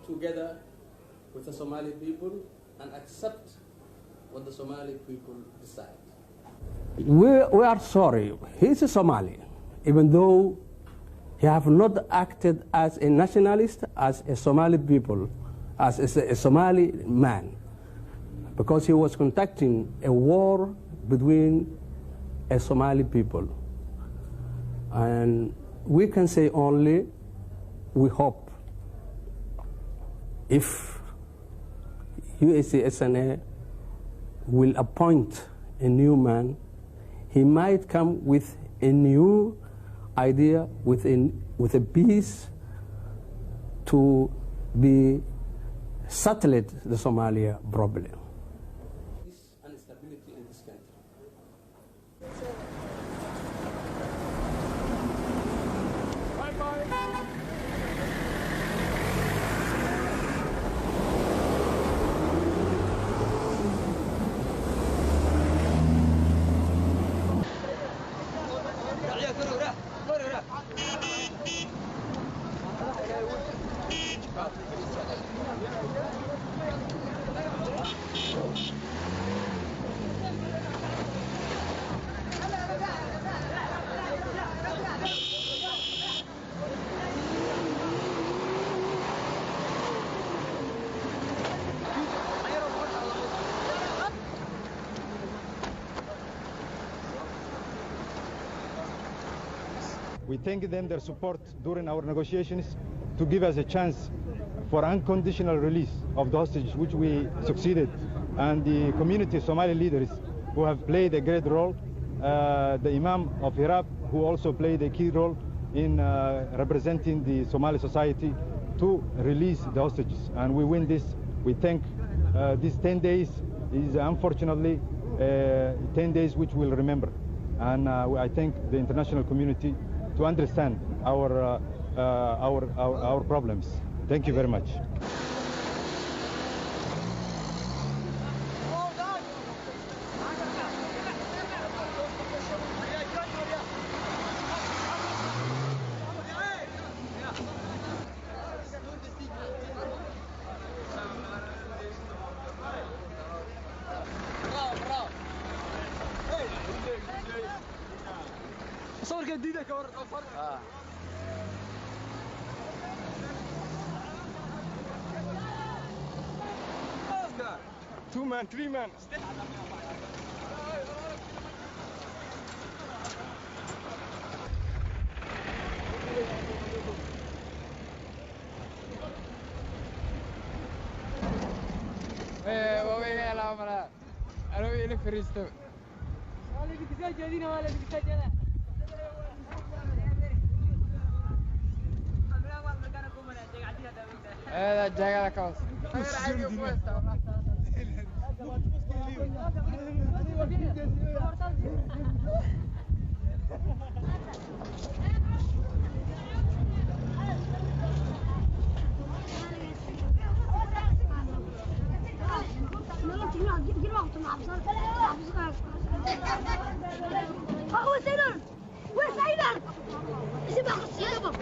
Together with the Somali people and accept what the Somali people decide. We are sorry. He's a Somali, even though he have not acted as a nationalist, as a Somali people, as a Somali man, because he was conducting a war between a Somali people. And we can say only, we hope if USASNA will appoint a new man, he might come with a new idea, with a peace to be settled the Somalia problem. Peace and stability in this country. We thank them their support during our negotiations to give us a chance for unconditional release of the hostages, which we succeeded, and the community Somali leaders who have played a great role, the Imam of Hirab, who also played a key role in representing the Somali society to release the hostages. And we win this. We thank these 10 days is unfortunately 10 days which we'll remember. And I thank the international community to understand our problems. Thank you very much. Two man, three man. وين لا مرة أنا وينك فريستو ولا بتسجل جدينا ولا بتسجل هذا جاي لك أوس هو سيدنا وين سيدنا؟ إيش بقى السيارة؟